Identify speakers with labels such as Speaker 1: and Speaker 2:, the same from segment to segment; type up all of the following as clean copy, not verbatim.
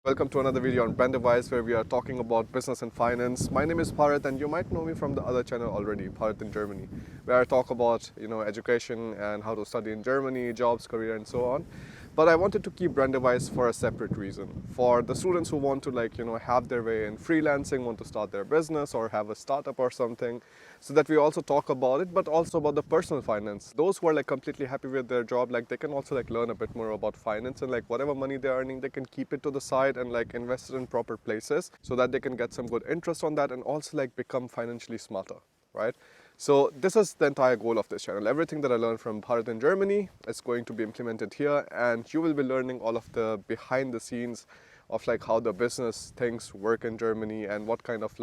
Speaker 1: Welcome to another video on Brand Advice where we are talking about business and finance. My name is Bharat and you might know me from the other channel already, Bharat in Germany, where I talk about education and how to study in Germany, jobs, career and so on. But I wanted to keep Brand Advice for a separate reason. For the students who want to have their way in freelancing, want to start their business or have a startup or something, so that we also talk about it, but also about the personal finance. Those who are completely happy with their job, they can also learn a bit more about finance and whatever money they're earning, they can keep it to the side and invest it in proper places so that they can get some good interest on that and also become financially smarter, right? So this is the entire goal of this channel. Everything that I learned from Bharat in Germany is going to be implemented here, and you will be learning all of the behind the scenes of how the business things work in Germany and what kind of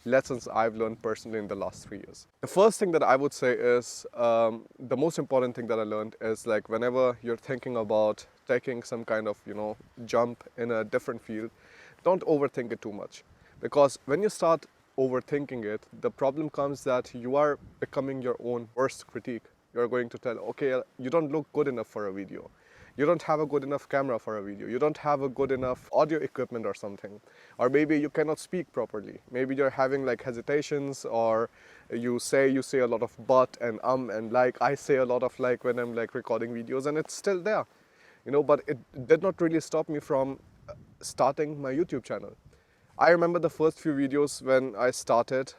Speaker 1: lessons I've learned personally in the last 3 years. The first thing that I would say is the most important thing that I learned is whenever you're thinking about taking some kind of jump in a different field, don't overthink it too much, because when you start overthinking it, the problem comes that you are becoming your own worst critique. You're going to tell, okay, you don't look good enough for a video. You don't have a good enough camera for a video. You don't have a good enough audio equipment or something. Or maybe you cannot speak properly. Maybe you're having hesitations, or you say a lot of but and and I say a lot of when I'm recording videos, and it's still there. But it did not really stop me from starting my YouTube channel. I remember the first few videos when I started.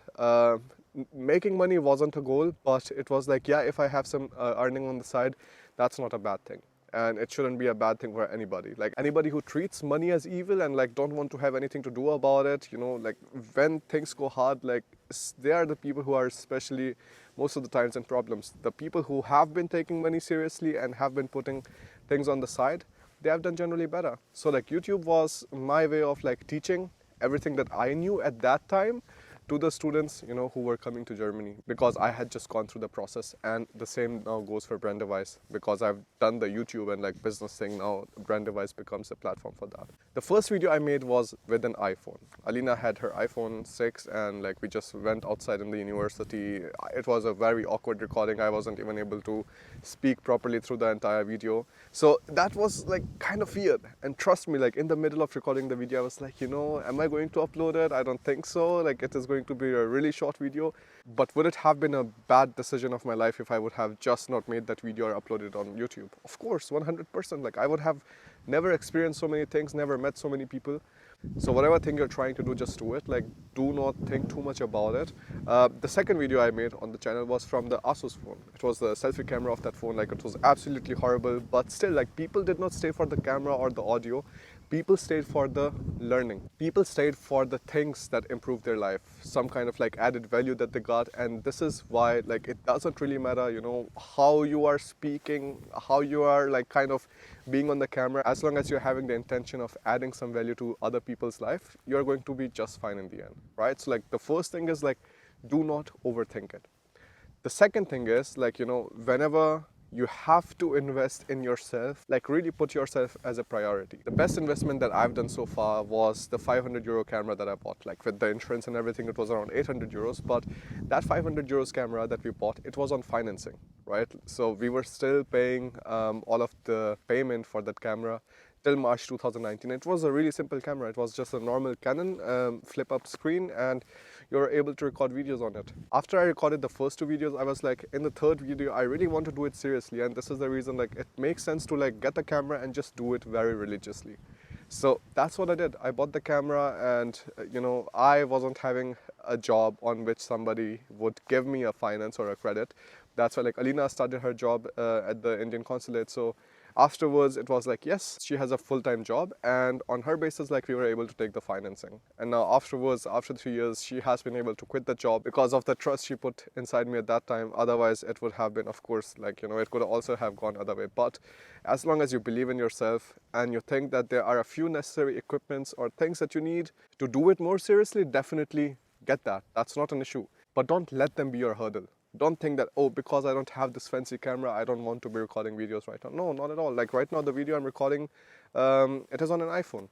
Speaker 1: Making money wasn't a goal, but it was yeah, if I have some earning on the side, that's not a bad thing. And it shouldn't be a bad thing for anybody. Anybody who treats money as evil and don't want to have anything to do about it, when things go hard, they are the people who are especially most of the times in problems. The people who have been taking money seriously and have been putting things on the side, they have done generally better. So YouTube was my way of teaching everything that I knew at that time to the students who were coming to Germany, because I had just gone through the process. And the same now goes for Brand Advice, because I've done the YouTube and business thing. Now Brand Advice becomes a platform for that. The first video I made was with an iPhone. Alina had her iPhone 6 and we just went outside in the university. It was a very awkward recording. I wasn't even able to speak properly through the entire video. So that was kind of weird. And trust me, in the middle of recording the video, I was am I going to upload it? I don't think so. It is going to be a really short video. But would it have been a bad decision of my life if I would have just not made that video or uploaded it on YouTube? Of course, 100%. I would have never experienced so many things, never met so many people. So whatever thing you're trying to do, just do it. Do not think too much about it. The second video I made on the channel was from the Asus phone. It was the selfie camera of that phone. It was absolutely horrible, but still, people did not stay for the camera or the audio. People stayed for the learning. People stayed for the things that improved their life, some kind of added value that they got. And this is why it doesn't really matter, how you are speaking, how you are kind of being on the camera. As long as you're having the intention of adding some value to other people's life, you're going to be just fine in the end, right? So the first thing is do not overthink it. The second thing is whenever you have to invest in yourself, really put yourself as a priority. The best investment that I've done so far was the 500 euro camera that I bought. With the insurance and everything, it was around 800 euros. But that 500 euros camera that we bought, it was on financing, right? So we were still paying all of the payment for that camera till March 2019. It was a really simple camera. It was just a normal Canon flip up screen, and you're able to record videos on it. After I recorded the first two videos, I was in the third video, I really want to do it seriously. And this is the reason it makes sense to get the camera and just do it very religiously. So that's what I did. I bought the camera, and I wasn't having a job on which somebody would give me a finance or a credit. That's why Alina started her job at the Indian consulate. So afterwards, it was yes, she has a full-time job, and on her basis, we were able to take the financing. And now afterwards, after 3 years, she has been able to quit the job because of the trust she put inside me at that time. Otherwise, it would have been, of course, it could also have gone other way. But as long as you believe in yourself and you think that there are a few necessary equipments or things that you need to do it more seriously, definitely get that. That's not an issue. But don't let them be your hurdle. Don't think that, oh, because I don't have this fancy camera, I don't want to be recording videos right now. No, not at all. Right now, the video I'm recording, it is on an iPhone.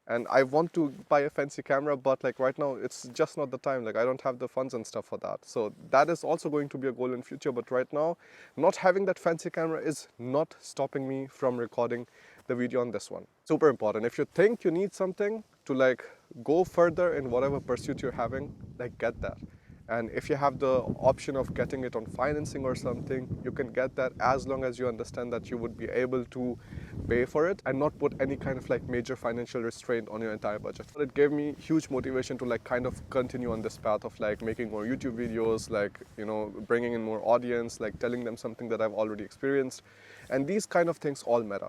Speaker 1: And I want to buy a fancy camera, but right now, it's just not the time. I don't have the funds and stuff for that. So that is also going to be a goal in future. But right now, not having that fancy camera is not stopping me from recording the video on this one. Super important. If you think you need something to like go further in whatever pursuit you're having, like get that. And if you have the option of getting it on financing or something, you can get that as long as you understand that you would be able to pay for it and not put any kind of like major financial restraint on your entire budget. It gave me huge motivation to like kind of continue on this path of like making more YouTube videos, like, you know, bringing in more audience, like telling them something that I've already experienced. And these kind of things all matter.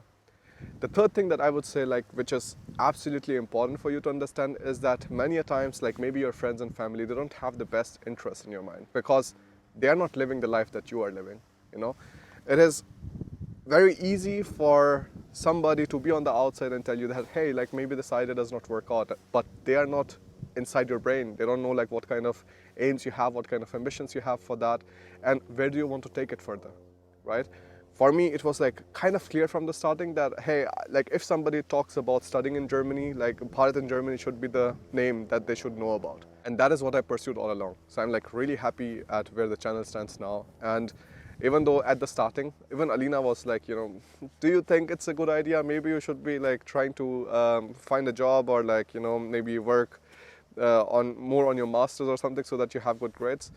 Speaker 1: The third thing that I would say, like, which is absolutely important for you to understand, is that many a times, like maybe your friends and family, they don't have the best interest in your mind because they are not living the life that you are living, you know. It is very easy for somebody to be on the outside and tell you that, hey, like maybe this idea does not work out, but they are not inside your brain. They don't know like what kind of aims you have, what kind of ambitions you have for that, and where do you want to take it further, right? For me, it was like kind of clear from the starting that, hey, like if somebody talks about studying in Germany, like Bharat in Germany should be the name that they should know about. And that is what I pursued all along. So I'm like really happy at where the channel stands now. And even though at the starting, even Alina was like, you know, do you think it's a good idea? Maybe you should be like trying to find a job or like, you know, maybe work on more on your masters or something so that you have good grades.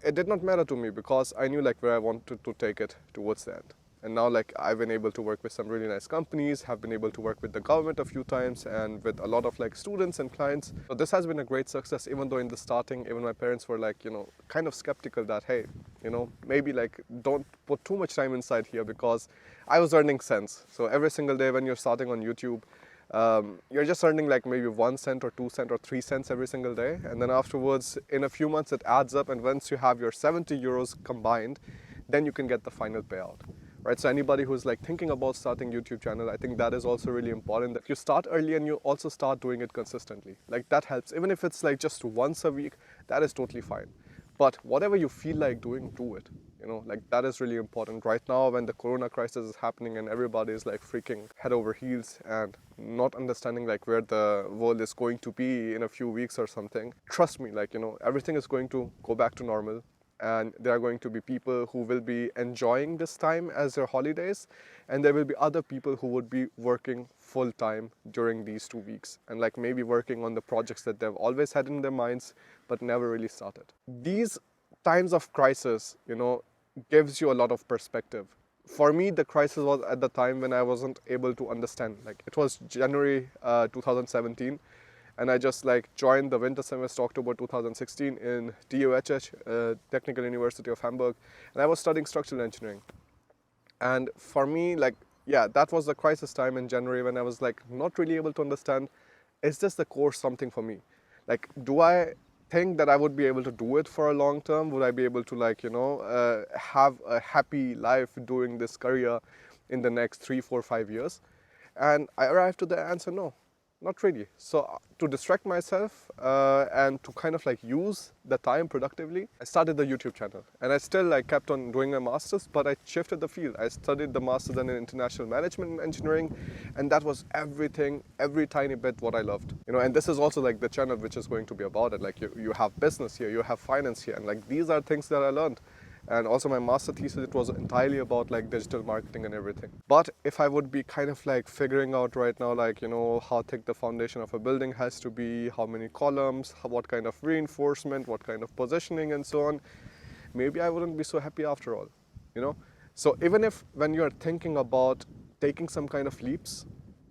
Speaker 1: It did not matter to me because I knew like where I wanted to take it towards the end. And now like I've been able to work with some really nice companies, have been able to work with the government a few times and with a lot of like students and clients. So this has been a great success, even though in the starting, even my parents were like, you know, kind of skeptical that, hey, you know, maybe like don't put too much time inside here, because I was earning cents. So every single day when you're starting on YouTube, you're just earning like maybe 1 cent or 2 cent or 3 cents every single day. And then afterwards, in a few months, it adds up. And once you have your 70 euros combined, then you can get the final payout, right? So anybody who's like thinking about starting YouTube channel, I think that is also really important, that you start early and you also start doing it consistently. Like that helps. Even if it's like just once a week, that is totally fine. But whatever you feel like doing, do it. You know, like that is really important right now when the corona crisis is happening and everybody is like freaking head over heels and not understanding like where the world is going to be in a few weeks or something. Trust me, like, you know, everything is going to go back to normal. And there are going to be people who will be enjoying this time as their holidays, and there will be other people who would be working full time during these 2 weeks and like maybe working on the projects that they've always had in their minds but never really started. These times of crisis, you know, gives you a lot of perspective. For me, the crisis was at the time when I wasn't able to understand. Like it was January 2017. And I just like joined the winter semester October 2016 in TUHH, Technical University of Hamburg, and I was studying structural engineering. And for me, like, yeah, that was the crisis time in January when I was like not really able to understand, is this the course something for me? Like, do I think that I would be able to do it for a long term? Would I be able to like, you know, have a happy life doing this career in the next 3, 4, 5 years? And I arrived to the answer, no. Not really. So to distract myself and to kind of like use the time productively, I started the YouTube channel. And I still like kept on doing my masters, but I shifted the field. I studied the masters in international management and engineering, and that was everything, every tiny bit what I loved. You know, and this is also like the channel which is going to be about it. Like you have business here, you have finance here, and like these are things that I learned. And also my master thesis, it was entirely about like digital marketing and everything. But if I would be kind of like figuring out right now, like, you know, how thick the foundation of a building has to be, how many columns, what kind of reinforcement, what kind of positioning and so on, maybe I wouldn't be so happy after all, you know? So even if when you're thinking about taking some kind of leaps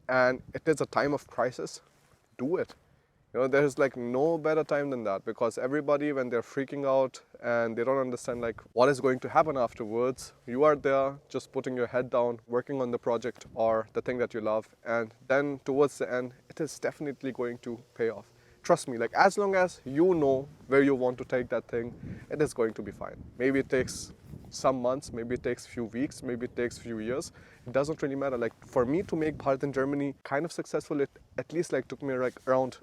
Speaker 1: and it is a time of crisis, do it. You know, there's like no better time than that, because everybody, when they're freaking out and they don't understand like what is going to happen afterwards, you are there just putting your head down, working on the project or the thing that you love. And then towards the end, it is definitely going to pay off. Trust me, like as long as you know where you want to take that thing, it is going to be fine. Maybe it takes some months, maybe it takes few weeks, maybe it takes few years. It doesn't really matter. Like for me to make Bharat in Germany kind of successful, it at least like took me like around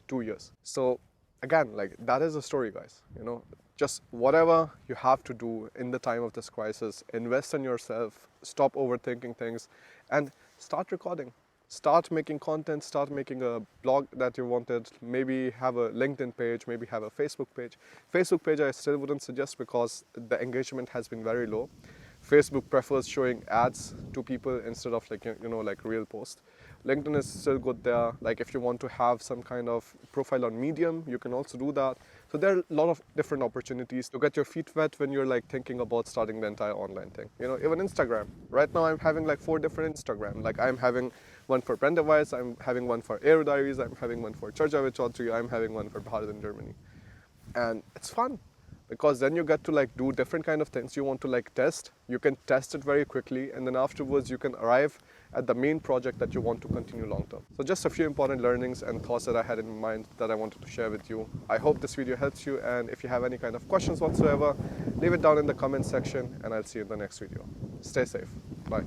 Speaker 1: 2 years. So again, like that is the story, guys. You know, just whatever you have to do in the time of this crisis, invest in yourself, stop overthinking things, and start recording. Start making content, start making a blog that you wanted, maybe have a LinkedIn page, maybe have a Facebook page. Facebook page I still wouldn't suggest because the engagement has been very low. Facebook prefers showing ads to people instead of like like real post. LinkedIn is still good there. Like if you want to have some kind of profile on Medium, you can also do that. So there are a lot of different opportunities to get your feet wet when you're like thinking about starting the entire online thing. Even Instagram. Right now I'm having like 4 different Instagram. Like I'm having one for Brand Device, I'm having one for Aero Diaries, I'm having one for Charja with Chaudhry, I'm having one for Bharat in Germany. And it's fun because then you get to like do different kind of things you want to like test. You can test it very quickly, and then afterwards you can arrive at the main project that you want to continue long term. So just a few important learnings and thoughts that I had in mind that I wanted to share with you. I hope this video helps you, and if you have any kind of questions whatsoever, leave it down in the comment section, and I'll see you in the next video. Stay safe. Bye.